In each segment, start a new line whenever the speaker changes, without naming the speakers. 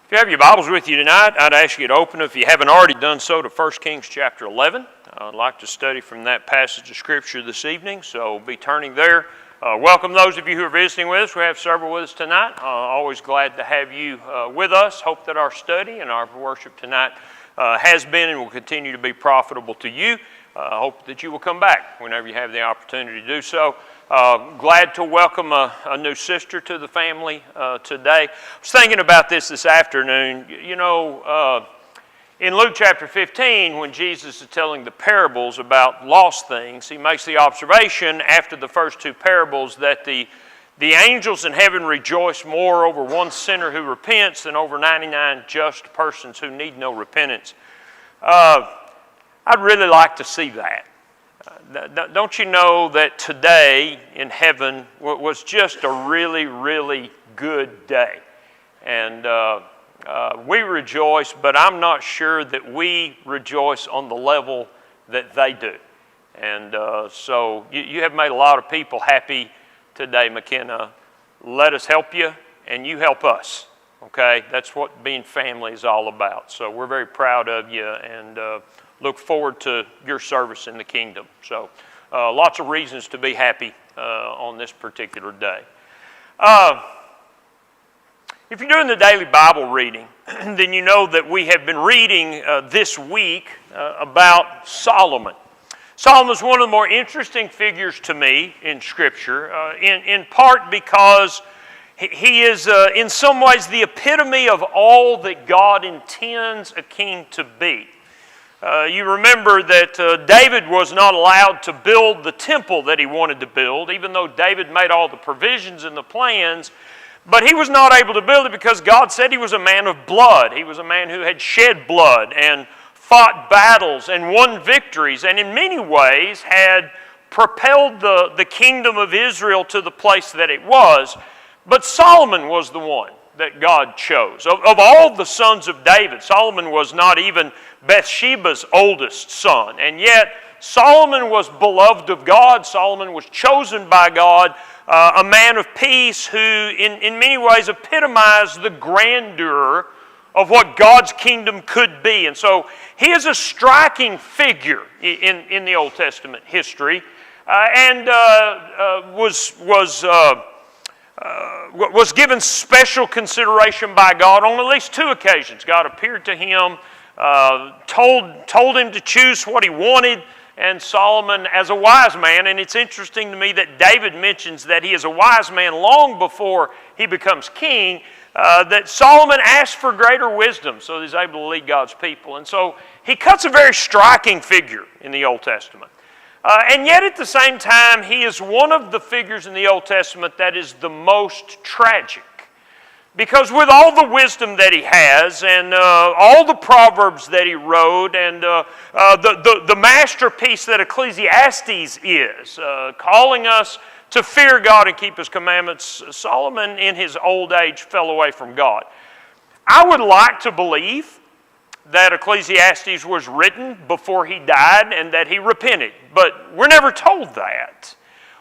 If you have your Bibles with you tonight, I'd ask you to open, if you haven't already done so, to 1 Kings chapter 11. I'd like to study from that passage of Scripture this evening, so be turning there. Welcome those of you who are visiting with us. We have several with us tonight. Always glad to have you with us. Hope that our study and our worship tonight has been and will continue to be profitable to you. Hope that you will come back whenever you have the opportunity to do so. Glad to welcome a new sister to the family today. I was thinking about this afternoon. You know, in Luke chapter 15, when Jesus is telling the parables about lost things, he makes the observation after the first two parables that the angels in heaven rejoice more over one sinner who repents than over 99 just persons who need no repentance. I'd really like to see that. Don't you know that today in heaven was just a really, really good day? And we rejoice, but I'm not sure that we rejoice on the level that they do. And so you have made a lot of people happy today, McKenna. Let us help you, and you help us. Okay? That's what being family is all about. So we're very proud of you, and look forward to your service in the kingdom. So lots of reasons to be happy on this particular day. If you're doing the daily Bible reading, then you know that we have been reading this week about Solomon. Solomon is one of the more interesting figures to me in Scripture, in part because he is in some ways the epitome of all that God intends a king to be. You remember that David was not allowed to build the temple that he wanted to build, even though David made all the provisions and the plans, but he was not able to build it because God said he was a man of blood. He was a man who had shed blood and fought battles and won victories, and in many ways had propelled the kingdom of Israel to the place that it was. But Solomon was the one that God chose. Of all the sons of David, Solomon was not even Bathsheba's oldest son. And yet, Solomon was beloved of God. Solomon was chosen by God, a man of peace who in many ways epitomized the grandeur of what God's kingdom could be. And so he is a striking figure in the Old Testament history, and was given special consideration by God on at least two occasions. God appeared to him, told him to choose what he wanted, and Solomon as a wise man. And it's interesting to me that David mentions that he is a wise man long before he becomes king, that Solomon asked for greater wisdom so that he's able to lead God's people. And so he cuts a very striking figure in the Old Testament. And yet at the same time, he is one of the figures in the Old Testament that is the most tragic. Because with all the wisdom that he has, and all the Proverbs that he wrote, and the masterpiece that Ecclesiastes is, calling us to fear God and keep His commandments, Solomon in his old age fell away from God. I would like to believe that Ecclesiastes was written before he died and that he repented, but we're never told that.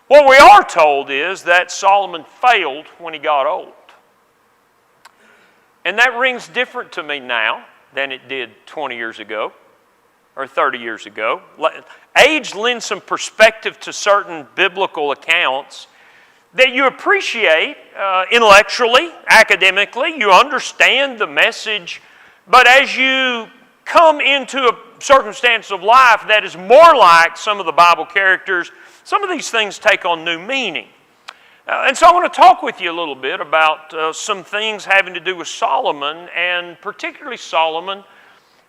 What we are told is that Solomon failed when he got old. And that rings different to me now than it did 20 years ago or 30 years ago. Age lends some perspective to certain biblical accounts that you appreciate intellectually, academically. You understand the message, but as you come into a circumstance of life that is more like some of the Bible characters, some of these things take on new meaning. And so I want to talk with you a little bit about some things having to do with Solomon, and particularly Solomon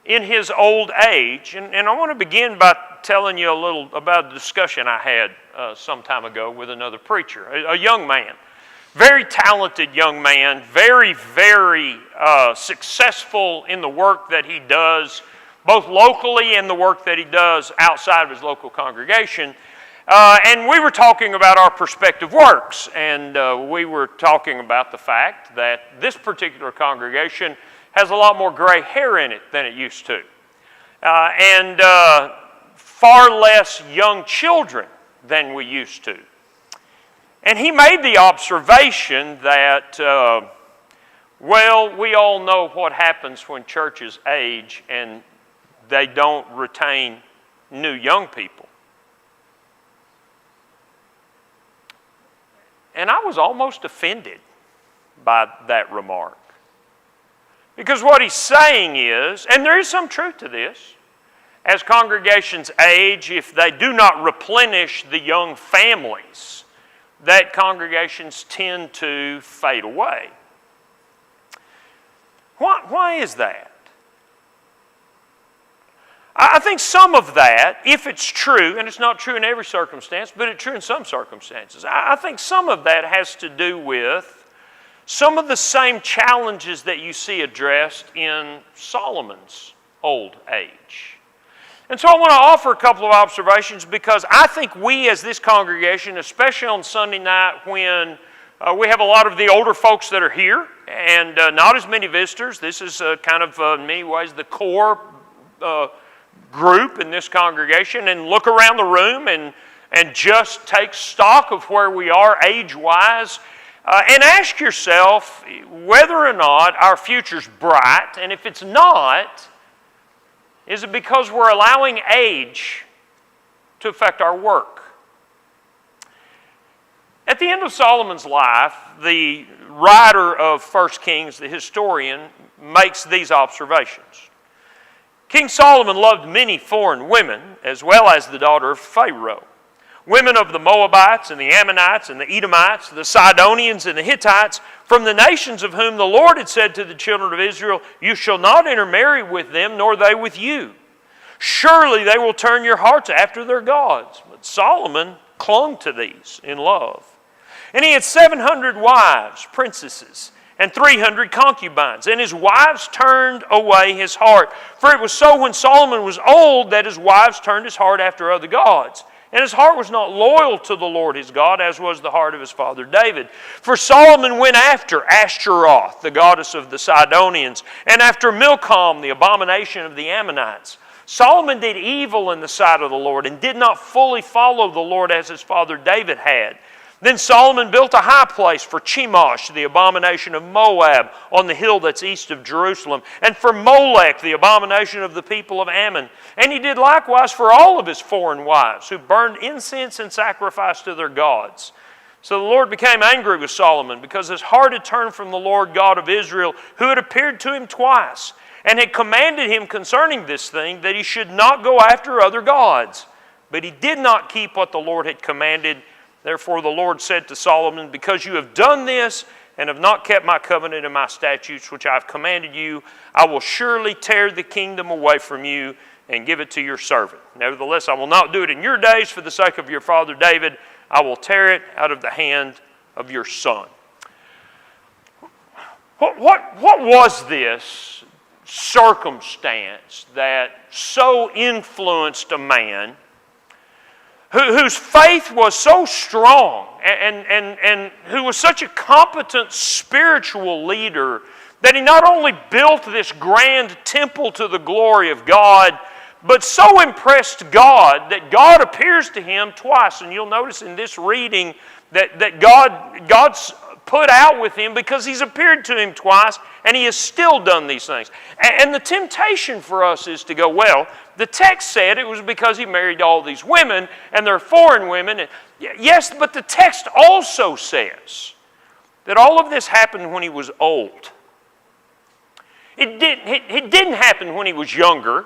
in his old age. And I want to begin by telling you a little about a discussion I had some time ago with another preacher, a young man. Very talented young man, very, very successful in the work that he does, both locally and the work that he does outside of his local congregation. And we were talking about our prospective works, and we were talking about the fact that this particular congregation has a lot more gray hair in it than it used to, and far less young children than we used to. And he made the observation that Well, we all know what happens when churches age and they don't retain new young people. And I was almost offended by that remark. Because what he's saying is, and there is some truth to this, as congregations age, if they do not replenish the young families, that congregations tend to fade away. Why is that? I think some of that, if it's true, and it's not true in every circumstance, but it's true in some circumstances, I think some of that has to do with some of the same challenges that you see addressed in Solomon's old age. And so I want to offer a couple of observations because I think we as this congregation, especially on Sunday night when we have a lot of the older folks that are here and not as many visitors. This is kind of, in many ways, the core group in this congregation, and look around the room and just take stock of where we are age-wise and ask yourself whether or not our future's bright, and if it's not, is it because we're allowing age to affect our work? At the end of Solomon's life, the writer of 1 Kings, the historian, makes these observations. King Solomon loved many foreign women, as well as the daughter of Pharaoh, women of the Moabites and the Ammonites and the Edomites, the Sidonians and the Hittites, from the nations of whom the Lord had said to the children of Israel, "You shall not intermarry with them, nor they with you. Surely they will turn your hearts after their gods." But Solomon clung to these in love. And he had 700 wives, princesses, and 300 concubines. And his wives turned away his heart. For it was so when Solomon was old that his wives turned his heart after other gods. And his heart was not loyal to the Lord his God, as was the heart of his father David. For Solomon went after Ashtaroth, the goddess of the Sidonians, and after Milcom, the abomination of the Ammonites. Solomon did evil in the sight of the Lord, and did not fully follow the Lord as his father David had. Then Solomon built a high place for Chemosh, the abomination of Moab, on the hill that's east of Jerusalem, and for Molech, the abomination of the people of Ammon. And he did likewise for all of his foreign wives, who burned incense and sacrificed to their gods. So the Lord became angry with Solomon, because his heart had turned from the Lord God of Israel, who had appeared to him twice, and had commanded him concerning this thing, that he should not go after other gods. But he did not keep what the Lord had commanded. Therefore the Lord said to Solomon, "Because you have done this and have not kept my covenant and my statutes which I have commanded you, I will surely tear the kingdom away from you and give it to your servant. Nevertheless, I will not do it in your days for the sake of your father David. I will tear it out of the hand of your son." What was this circumstance that so influenced a man whose faith was so strong and who was such a competent spiritual leader that he not only built this grand temple to the glory of God, but so impressed God that God appears to him twice? And you'll notice in this reading that God's put out with him because he's appeared to him twice, and he has still done these things. And the temptation for us is to go, well, the text said it was because he married all these women, and they're foreign women. And yes, but the text also says that all of this happened when he was old. It didn't happen when he was younger.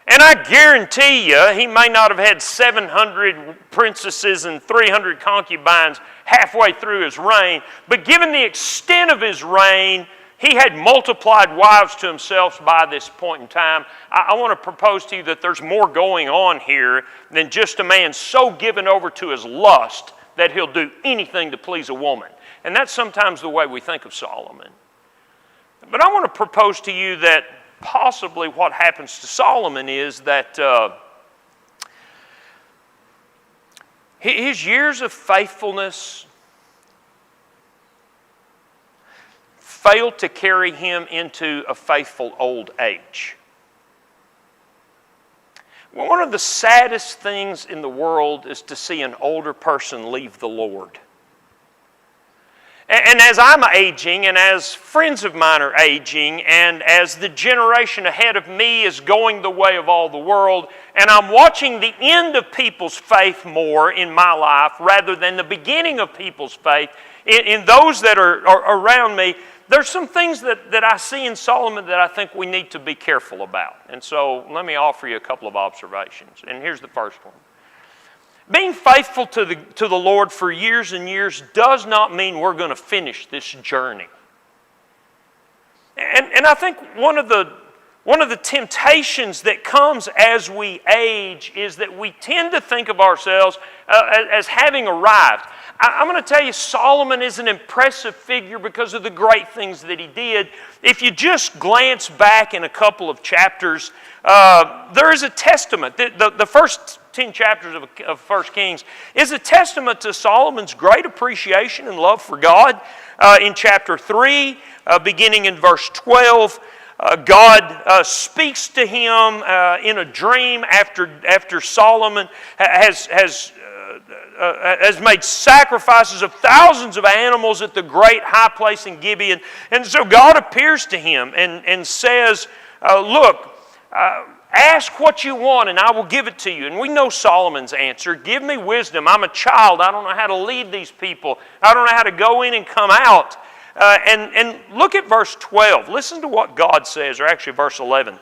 And I guarantee you, he may not have had 700 princesses and 300 concubines halfway through his reign, but given the extent of his reign, he had multiplied wives to himself by this point in time. I want to propose to you that there's more going on here than just a man so given over to his lust that he'll do anything to please a woman. And that's sometimes the way we think of Solomon. But I want to propose to you that possibly what happens to Solomon is that his years of faithfulness failed to carry him into a faithful old age. Well, one of the saddest things in the world is to see an older person leave the Lord. And as I'm aging, and as friends of mine are aging, and as the generation ahead of me is going the way of all the world, and I'm watching the end of people's faith more in my life rather than the beginning of people's faith in those that are around me, there's some things that I see in Solomon that I think we need to be careful about. And so let me offer you a couple of observations. And here's the first one. Being faithful to the Lord for years and years does not mean we're going to finish this journey. And I think one of the temptations that comes as we age is that we tend to think of ourselves as having arrived. I'm going to tell you, Solomon is an impressive figure because of the great things that he did. If you just glance back in a couple of chapters, there is a testament. The first 10 chapters of 1 Kings is a testament to Solomon's great appreciation and love for God. In chapter 3, beginning in verse 12, God speaks to him in a dream after Solomon has made sacrifices of thousands of animals at the great high place in Gibeon. And so God appears to him and says, look, ask what you want and I will give it to you. And we know Solomon's answer, give me wisdom. I'm a child. I don't know how to lead these people. I don't know how to go in and come out. And look at verse 12. Listen to what God says, or actually verse 11.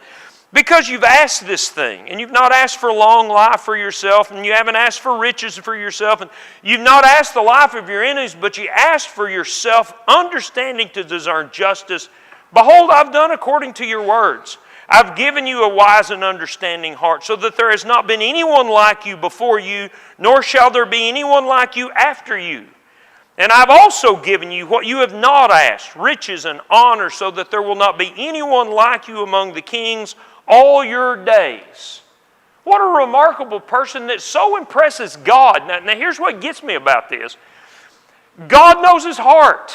Because you've asked this thing, and you've not asked for long life for yourself, and you haven't asked for riches for yourself, and you've not asked the life of your enemies, but you asked for yourself understanding to discern justice. Behold, I've done according to your words. I've given you a wise and understanding heart, so that there has not been anyone like you before you, nor shall there be anyone like you after you. And I've also given you what you have not asked, riches and honor, so that there will not be anyone like you among the kings all your days. What a remarkable person that so impresses God. Now here's what gets me about this. God knows his heart.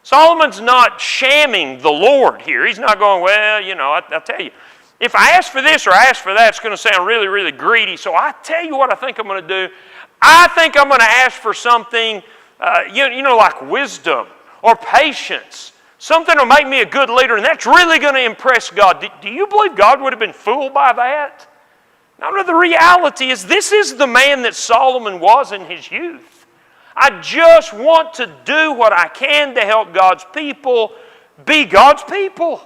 Solomon's not shamming the Lord here. He's not going, well, you know, I'll tell you, if I ask for this or I ask for that, it's going to sound really, really greedy. So I tell you what I think I'm going to do. I think I'm going to ask for something, like wisdom or patience. Something will make me a good leader, and that's really going to impress God. Do you believe God would have been fooled by that? No, the reality is this is the man that Solomon was in his youth. I just want to do what I can to help God's people be God's people.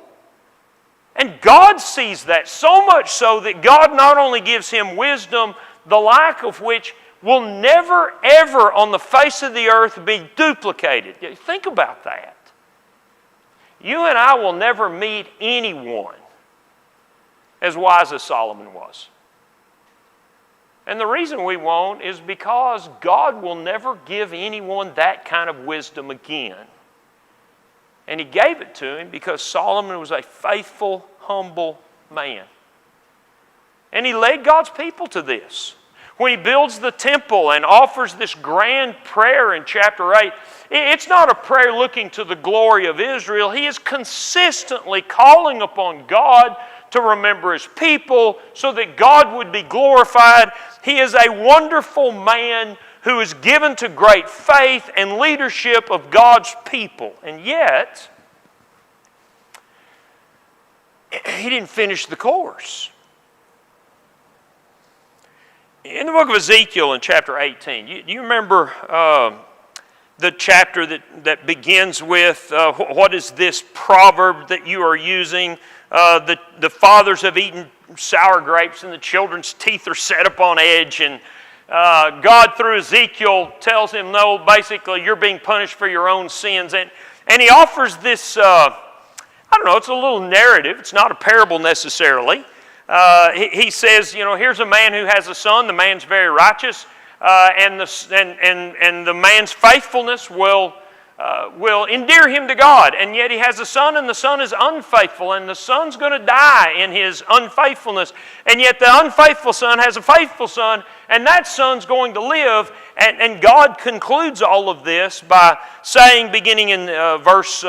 And God sees that so much so that God not only gives him wisdom, the like of which will never, ever on the face of the earth be duplicated. Think about that. You and I will never meet anyone as wise as Solomon was. And the reason we won't is because God will never give anyone that kind of wisdom again. And he gave it to him because Solomon was a faithful, humble man. And he led God's people to this. When he builds the temple and offers this grand prayer in chapter 8, it's not a prayer looking to the glory of Israel. He is consistently calling upon God to remember his people so that God would be glorified. He is a wonderful man who is given to great faith and leadership of God's people. And yet, he didn't finish the course. In the book of Ezekiel in chapter 18, you remember the chapter that begins with, what is this proverb that you are using? The fathers have eaten sour grapes and the children's teeth are set upon edge. And God through Ezekiel tells him, no, basically you're being punished for your own sins. And he offers this, it's a little narrative. It's not a parable necessarily. He says, here's a man who has a son. The man's very righteous, and the man's faithfulness will endear him to God. And yet he has a son, and the son is unfaithful, and the son's going to die in his unfaithfulness. And yet the unfaithful son has a faithful son, and that son's going to live. And God concludes all of this by saying, beginning in verse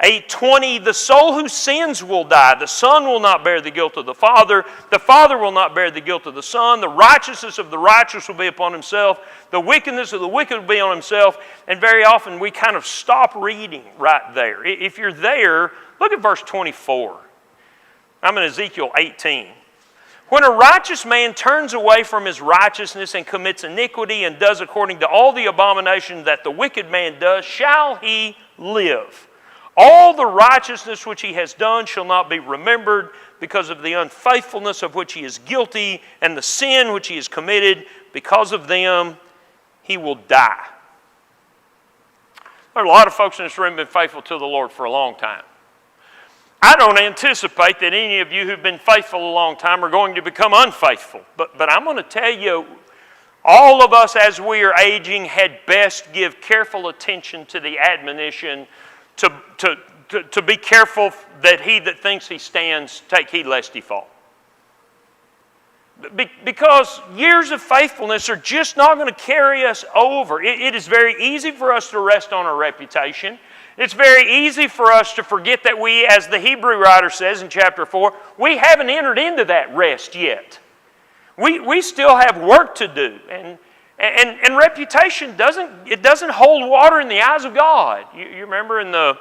8:20, the soul who sins will die. The Son will not bear the guilt of the Father. The Father will not bear the guilt of the Son. The righteousness of the righteous will be upon himself. The wickedness of the wicked will be on himself. And very often we kind of stop reading right there. If you're there, look at verse 24. I'm in Ezekiel 18. When a righteous man turns away from his righteousness and commits iniquity and does according to all the abomination that the wicked man does, shall he live? All the righteousness which he has done shall not be remembered because of the unfaithfulness of which he is guilty and the sin which he has committed. Because of them, he will die. There are a lot of folks in this room who have been faithful to the Lord for a long time. I don't anticipate that any of you who've been faithful a long time are going to become unfaithful. But I'm going to tell you, all of us as we are aging had best give careful attention to the admonition to be careful that he that thinks he stands take heed lest he fall. Because years of faithfulness are just not going to carry us over. It is very easy for us to rest on our reputation. It's very easy for us to forget that we, as the Hebrew writer says in chapter 4, we haven't entered into that rest yet. We still have work to do. And reputation doesn't hold water in the eyes of God. You remember in the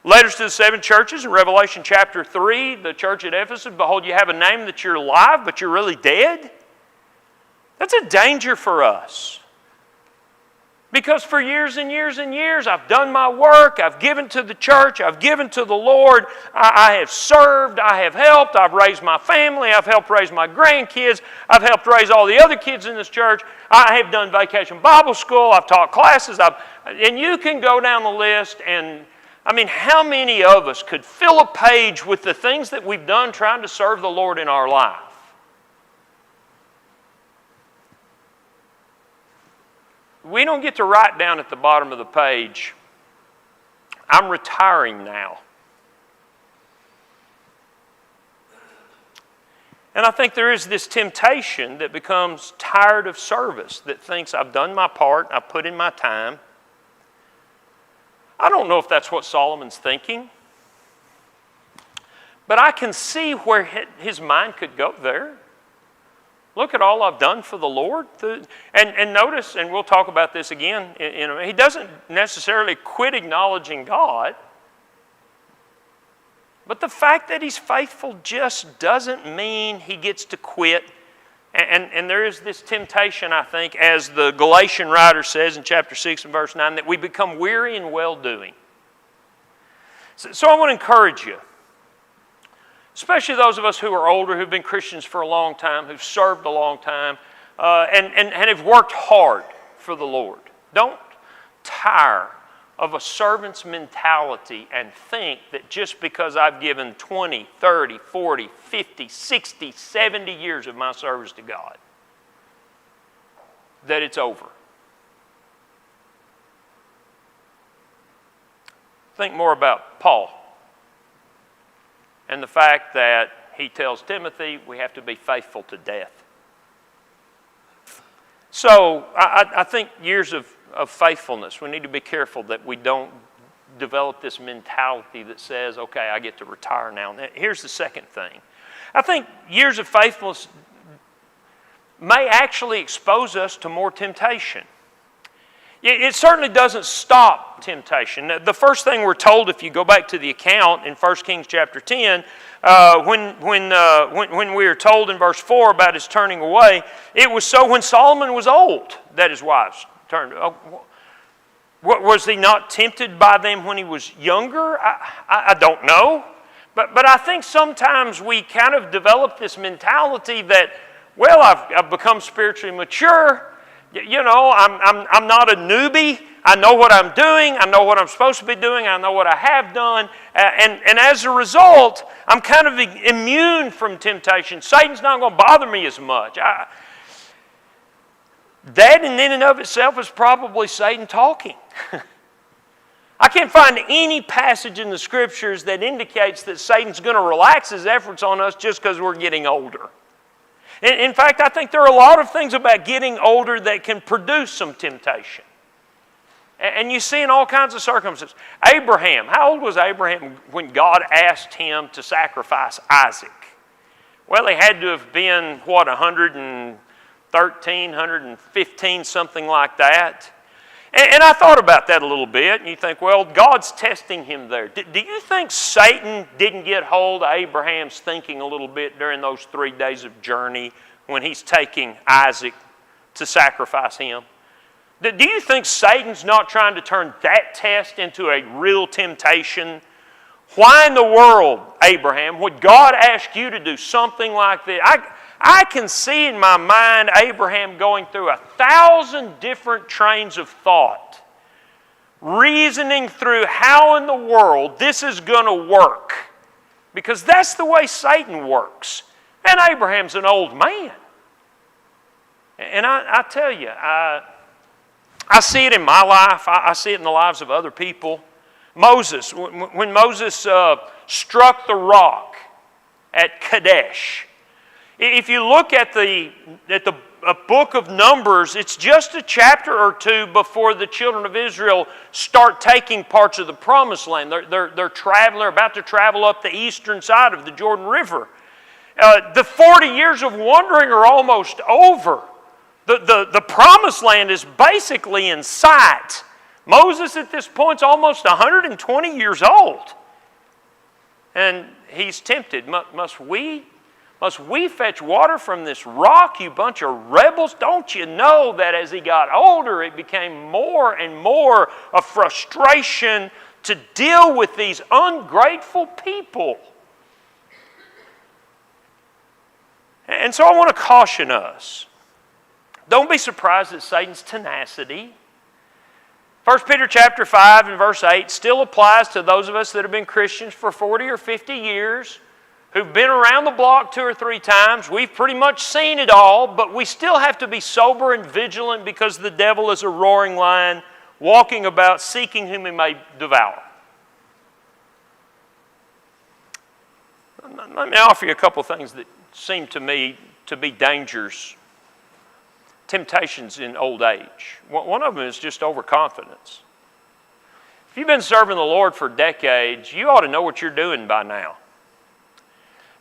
letters to the 7 churches in Revelation chapter 3, the church at Ephesus, behold, you have a name that you're alive, but you're really dead. That's a danger for us. Because for years and years and years, I've done my work, I've given to the church, I've given to the Lord, I have served, I have helped, I've raised my family, I've helped raise my grandkids, I've helped raise all the other kids in this church, I have done vacation Bible school, I've taught classes, and you can go down the list, and I mean, how many of us could fill a page with the things that we've done trying to serve the Lord in our life? We don't get to write down at the bottom of the page, I'm retiring now. And I think there is this temptation that becomes tired of service, that thinks I've done my part, I've put in my time. I don't know if that's what Solomon's thinking, but I can see where his mind could go there. Look at all I've done for the Lord. And notice, and we'll talk about this again, he doesn't necessarily quit acknowledging God. But the fact that he's faithful just doesn't mean he gets to quit. And there is this temptation, I think, as the Galatian writer says in chapter 6 and verse 9, that we become weary in well-doing. So I want to encourage you, especially those of us who are older, who've been Christians for a long time, who've served a long time, and have worked hard for the Lord. Don't tire of a servant's mentality and think that just because I've given 20, 30, 40, 50, 60, 70 years of my service to God, that it's over. Think more about Paul and the fact that he tells Timothy we have to be faithful to death. So I think years of faithfulness, we need to be careful that we don't develop this mentality that says, okay, I get to retire now. Here's the second thing. I think years of faithfulness may actually expose us to more temptation. It certainly doesn't stop temptation. The first thing we're told, if you go back to the account in 1 Kings chapter 10, when we are told in verse 4 about his turning away, it was so when Solomon was old that his wives turned. Was he not tempted by them when he was younger? I don't know. But I think sometimes we kind of develop this mentality that, well, I've become spiritually mature. You know, I'm not a newbie. I know what I'm doing. I know what I'm supposed to be doing. I know what I have done. And as a result, I'm kind of immune from temptation. Satan's not going to bother me as much. That in and of itself is probably Satan talking. I can't find any passage in the Scriptures that indicates that Satan's going to relax his efforts on us just because we're getting older. In fact, I think there are a lot of things about getting older that can produce some temptation. And you see in all kinds of circumstances. Abraham, how old was Abraham when God asked him to sacrifice Isaac? Well, he had to have been, 113, 115, something like that. And I thought about that a little bit, and you think, well, God's testing him there. Do you think Satan didn't get hold of Abraham's thinking a little bit during those 3 days of journey when he's taking Isaac to sacrifice him? Do you think Satan's not trying to turn that test into a real temptation? Why in the world, Abraham, would God ask you to do something like this? I can see in my mind Abraham going through 1,000 different trains of thought, reasoning through how in the world this is going to work. Because that's the way Satan works. And Abraham's an old man. And I tell you, I see it in my life. I see it in the lives of other people. Moses, when Moses struck the rock at Kadesh, if you look at the book of Numbers, it's just a chapter or two before the children of Israel start taking parts of the Promised Land. They're about to travel up the eastern side of the Jordan River. The 40 years of wandering are almost over. The Promised Land is basically in sight. Moses at this point is almost 120 years old. And he's tempted. Must we fetch water from this rock, you bunch of rebels? Don't you know that as he got older, it became more and more a frustration to deal with these ungrateful people? And so I want to caution us. Don't be surprised at Satan's tenacity. 1 Peter chapter 5 and verse 8 still applies to those of us that have been Christians for 40 or 50 years, who've been around the block 2 or 3 times. We've pretty much seen it all, but we still have to be sober and vigilant because the devil is a roaring lion walking about seeking whom he may devour. Let me offer you a couple things that seem to me to be dangers, temptations in old age. One of them is just overconfidence. If you've been serving the Lord for decades, you ought to know what you're doing by now.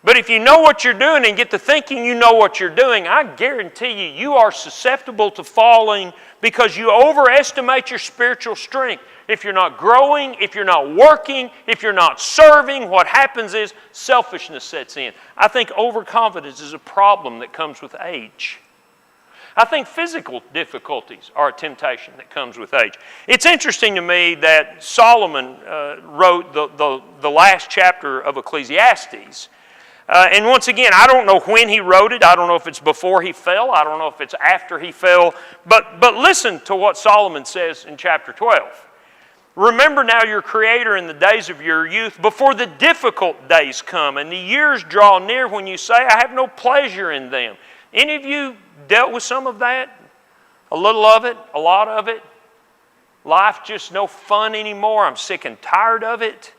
But if you know what you're doing and get to thinking you know what you're doing, I guarantee you, you are susceptible to falling because you overestimate your spiritual strength. If you're not growing, if you're not working, if you're not serving, what happens is selfishness sets in. I think overconfidence is a problem that comes with age. I think physical difficulties are a temptation that comes with age. It's interesting to me that Solomon wrote the last chapter of Ecclesiastes. And once again, I don't know when he wrote it. I don't know if it's before he fell. I don't know if it's after he fell. But listen to what Solomon says in chapter 12. Remember now your Creator in the days of your youth, before the difficult days come and the years draw near when you say, I have no pleasure in them. Any of you dealt with some of that? A little of it? A lot of it? Life just no fun anymore. I'm sick and tired of it.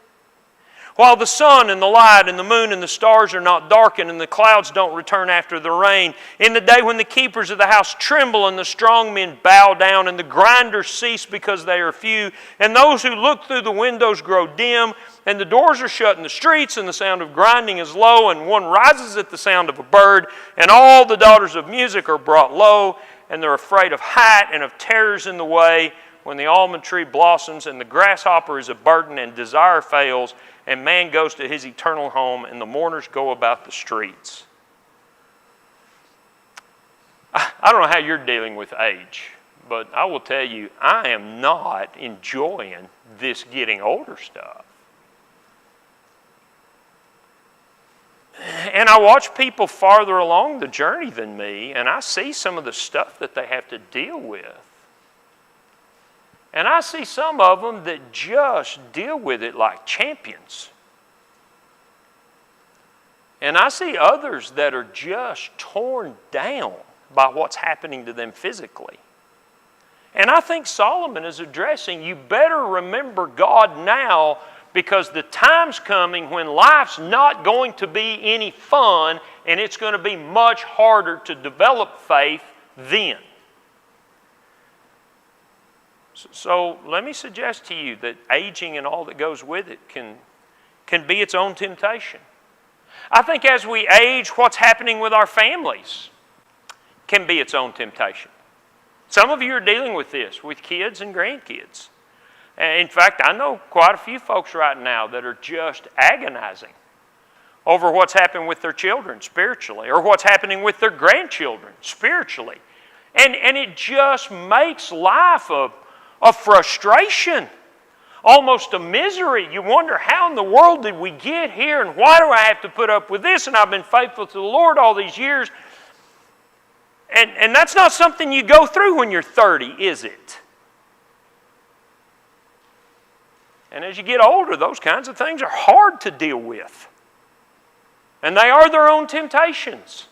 While the sun and the light and the moon and the stars are not darkened and the clouds don't return after the rain, in the day when the keepers of the house tremble and the strong men bow down and the grinders cease because they are few, and those who look through the windows grow dim, and the doors are shut in the streets, and the sound of grinding is low, and one rises at the sound of a bird, and all the daughters of music are brought low, and they're afraid of height and of terrors in the way, when the almond tree blossoms and the grasshopper is a burden and desire fails, and man goes to his eternal home, and the mourners go about the streets. I don't know how you're dealing with age, but I will tell you, I am not enjoying this getting older stuff. And I watch people farther along the journey than me, and I see some of the stuff that they have to deal with. And I see some of them that just deal with it like champions. And I see others that are just torn down by what's happening to them physically. And I think Solomon is addressing, you better remember God now, because the time's coming when life's not going to be any fun, and it's going to be much harder to develop faith then. So let me suggest to you that aging and all that goes with it can be its own temptation. I think as we age, what's happening with our families can be its own temptation. Some of you are dealing with this, with kids and grandkids. In fact, I know quite a few folks right now that are just agonizing over what's happened with their children spiritually, or what's happening with their grandchildren spiritually. And it just makes life a frustration, almost a misery. You wonder, how in the world did we get here, and why do I have to put up with this? And I've been faithful to the Lord all these years. And that's not something you go through when you're 30, is it? And as you get older, those kinds of things are hard to deal with. And they are their own temptations.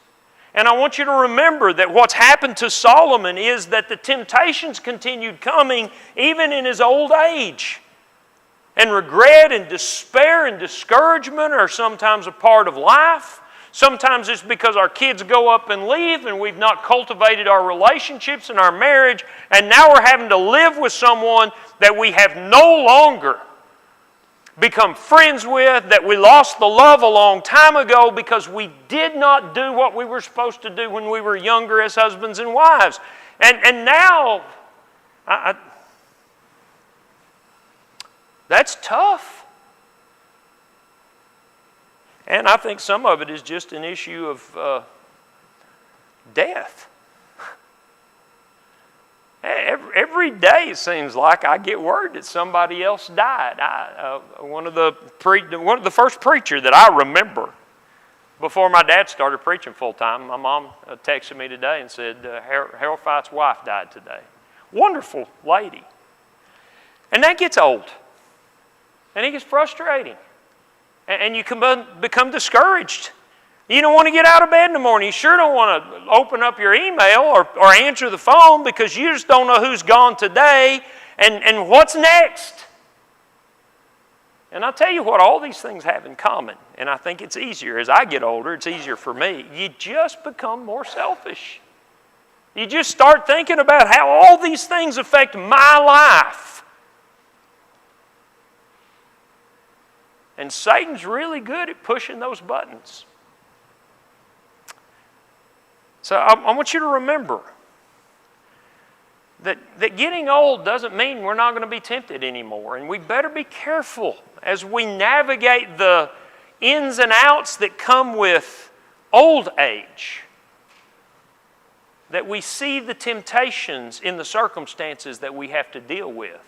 And I want you to remember that what's happened to Solomon is that the temptations continued coming even in his old age. And regret and despair and discouragement are sometimes a part of life. Sometimes it's because our kids go up and leave and we've not cultivated our relationships and our marriage, and now we're having to live with someone that we have no longer become friends with, that we lost the love a long time ago because we did not do what we were supposed to do when we were younger as husbands and wives. And now, that's tough. And I think some of it is just an issue of death. Every day it seems like I get word that somebody else died. One of the first preacher that I remember before my dad started preaching full time, my mom texted me today and said Harold Fite's wife died today. Wonderful lady. And that gets old. And it gets frustrating. And you can become discouraged. You don't want to get out of bed in the morning. You sure don't want to open up your email or answer the phone because you just don't know who's gone today and what's next. And I'll tell you what all these things have in common. And I think it's easier. As I get older, it's easier for me. You just become more selfish. You just start thinking about how all these things affect my life. And Satan's really good at pushing those buttons. So I want you to remember that getting old doesn't mean we're not going to be tempted anymore. And we better be careful as we navigate the ins and outs that come with old age. That we see the temptations in the circumstances that we have to deal with.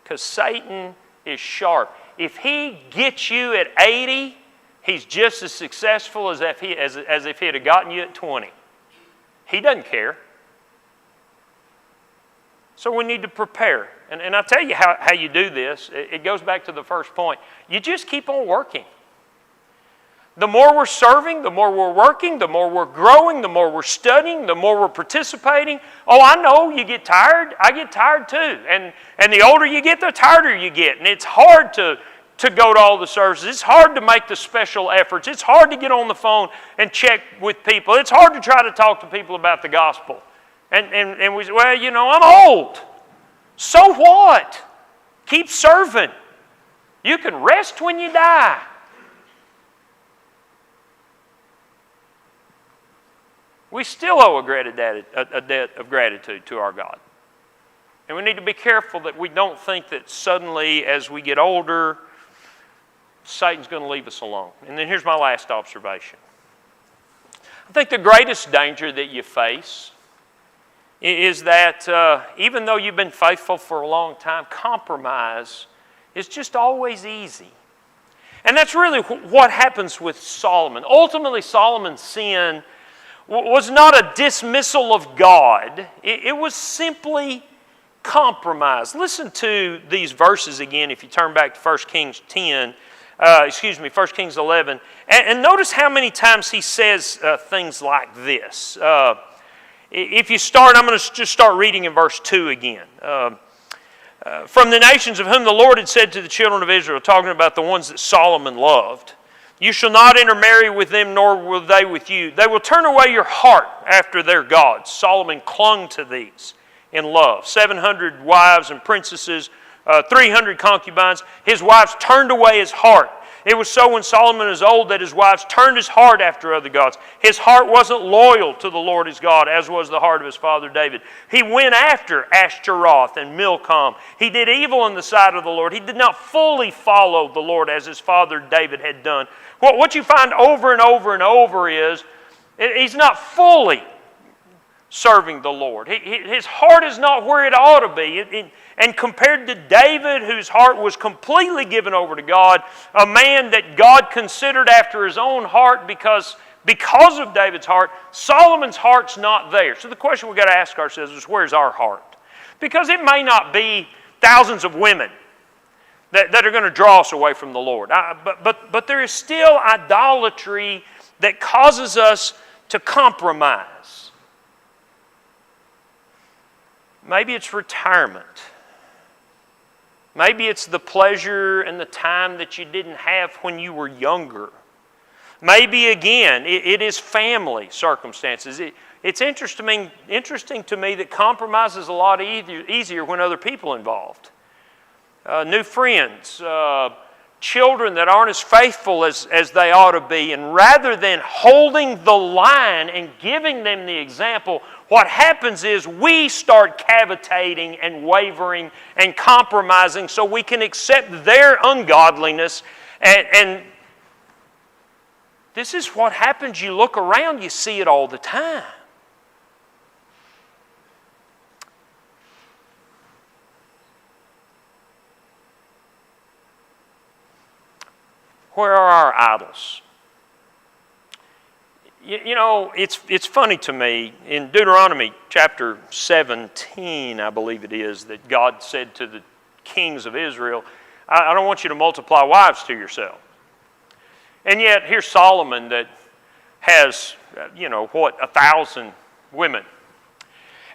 Because Satan is sharp. If he gets you at 80, he's just as successful as if he had gotten you at 20. He doesn't care. So we need to prepare. And I'll tell you how you do this. It goes back to the first point. You just keep on working. The more we're serving, the more we're working, the more we're growing, the more we're studying, the more we're participating. Oh, I know you get tired. I get tired too. And the older you get, the tireder you get. And it's hard to go to all the services. It's hard to make the special efforts. It's hard to get on the phone and check with people. It's hard to try to talk to people about the gospel. And we say, well, you know, I'm old. So what? Keep serving. You can rest when you die. We still owe a debt of gratitude to our God. And we need to be careful that we don't think that suddenly as we get older, Satan's going to leave us alone. And then here's my last observation. I think the greatest danger that you face is that even though you've been faithful for a long time, compromise is just always easy. And that's really what happens with Solomon. Ultimately, Solomon's sin was not a dismissal of God. It was simply compromise. Listen to these verses again if you turn back to 1 Kings 11. And notice how many times he says things like this. If you start, I'm going to just start reading in verse 2 again. From the nations of whom the Lord had said to the children of Israel, talking about the ones that Solomon loved, you shall not intermarry with them, nor will they with you. They will turn away your heart after their gods. Solomon clung to these. in love. 700 wives and princesses, 300 concubines. His wives turned away his heart. It was so when Solomon was old that his wives turned his heart after other gods. His heart wasn't loyal to the Lord his God, as was the heart of his father David. He went after Ashtaroth and Milcom. He did evil in the sight of the Lord. He did not fully follow the Lord as his father David had done. What you find over and over and over is he's not fully serving the Lord. His heart is not where it ought to be. And compared to David, whose heart was completely given over to God, a man that God considered after his own heart because of David's heart, Solomon's heart's not there. So the question we've got to ask ourselves is, where's our heart? Because it may not be thousands of women that are going to draw us away from the Lord. But there is still idolatry that causes us to compromise. Maybe it's retirement. Maybe it's the pleasure and the time that you didn't have when you were younger. Maybe, again, it is family circumstances. It's interesting to me that compromise is a lot easier when other people are involved. New friends, children that aren't as faithful as they ought to be. And rather than holding the line and giving them the example, what happens is we start cavitating and wavering and compromising so we can accept their ungodliness. And this is what happens. You look around, you see it all the time. Where are our idols? You know, it's funny to me, in Deuteronomy chapter 17, I believe it is, that God said to the kings of Israel, I don't want you to multiply wives to yourself. And yet, here's Solomon that has, 1,000 women.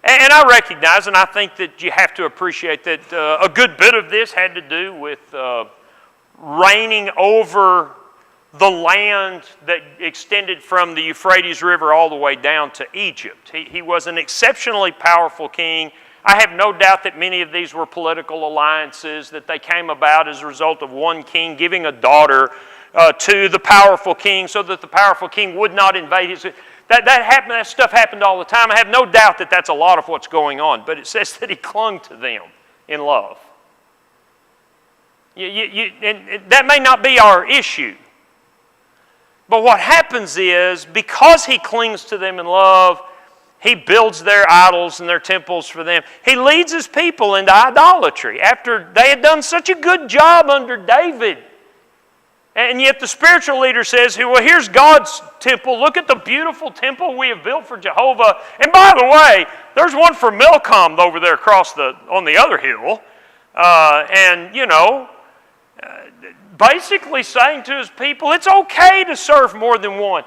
And I recognize, and I think that you have to appreciate that a good bit of this had to do with reigning over the land that extended from the Euphrates River all the way down to Egypt. He was an exceptionally powerful king. I have no doubt that many of these were political alliances, that they came about as a result of one king giving a daughter to the powerful king so that the powerful king would not invade his... That stuff happened all the time. I have no doubt that that's a lot of what's going on, but it says that he clung to them in love. And that may not be our issue. But what happens is, because he clings to them in love, he builds their idols and their temples for them. He leads his people into idolatry after they had done such a good job under David. And yet the spiritual leader says, well, here's God's temple. Look at the beautiful temple we have built for Jehovah. And by the way, there's one for Milcom over there on the other hill. Basically saying to his people, it's okay to serve more than one.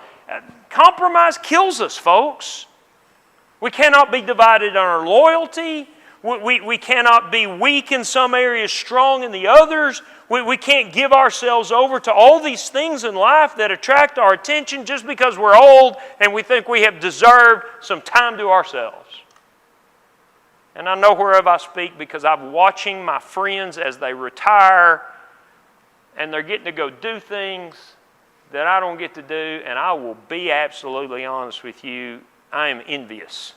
Compromise kills us, folks. We cannot be divided on our loyalty. We cannot be weak in some areas, strong in the others. We can't give ourselves over to all these things in life that attract our attention just because we're old and we think we have deserved some time to ourselves. And I know whereof I speak because I'm watching my friends as they retire and they're getting to go do things that I don't get to do, and I will be absolutely honest with you, I am envious.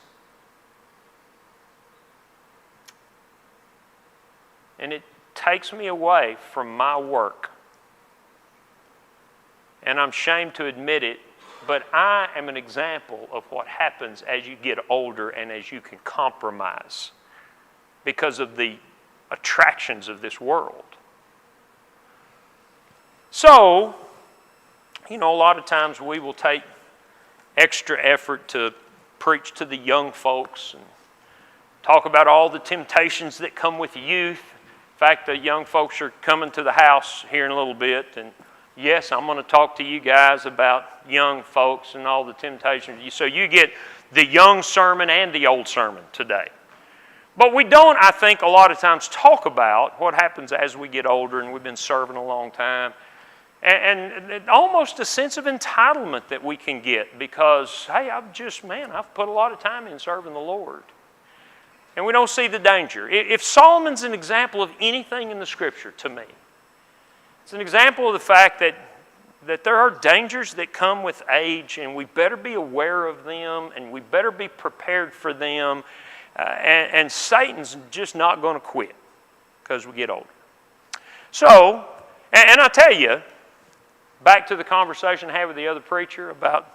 And it takes me away from my work. And I'm ashamed to admit it, but I am an example of what happens as you get older and as you can compromise because of the attractions of this world. So, a lot of times we will take extra effort to preach to the young folks and talk about all the temptations that come with youth. In fact, the young folks are coming to the house here in a little bit, and yes, I'm going to talk to you guys about young folks and all the temptations. So you get the young sermon and the old sermon today. But we don't, I think, a lot of times talk about what happens as we get older and we've been serving a long time. And almost a sense of entitlement that we can get because, hey, I've put a lot of time in serving the Lord. and we don't see the danger. If Solomon's an example of anything in the Scripture to me, it's an example of the fact that there are dangers that come with age, and we better be aware of them, and we better be prepared for them. And Satan's just not going to quit because we get older. So, and I tell you, back to the conversation I had with the other preacher about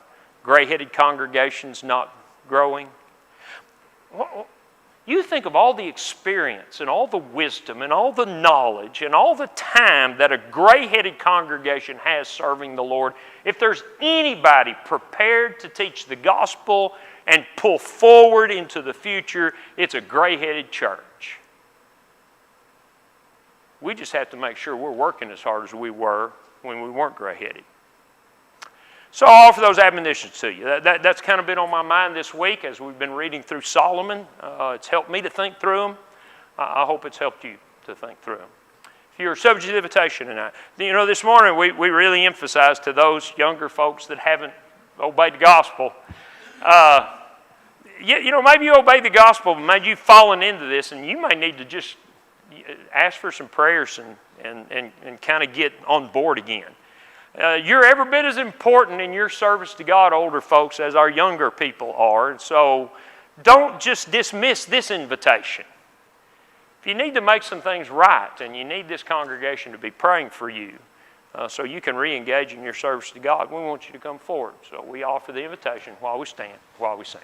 gray-headed congregations not growing. You think of all the experience and all the wisdom and all the knowledge and all the time that a gray-headed congregation has serving the Lord. If there's anybody prepared to teach the gospel and pull forward into the future, it's a gray-headed church. We just have to make sure we're working as hard as we were when we weren't gray-headed. So I'll offer those admonitions to you. That's kind of been on my mind this week as we've been reading through Solomon. It's helped me to think through them. I hope it's helped you to think through them. If you're subject to invitation tonight, this morning we really emphasized to those younger folks that haven't obeyed the gospel. Maybe you obeyed the gospel, but maybe you've fallen into this, and you may need to just ask for some prayers and kind of get on board again. You're every bit as important in your service to God, older folks, as our younger people are. And so don't just dismiss this invitation. If you need to make some things right and you need this congregation to be praying for you so you can re-engage in your service to God, we want you to come forward. So we offer the invitation while we stand, while we sing.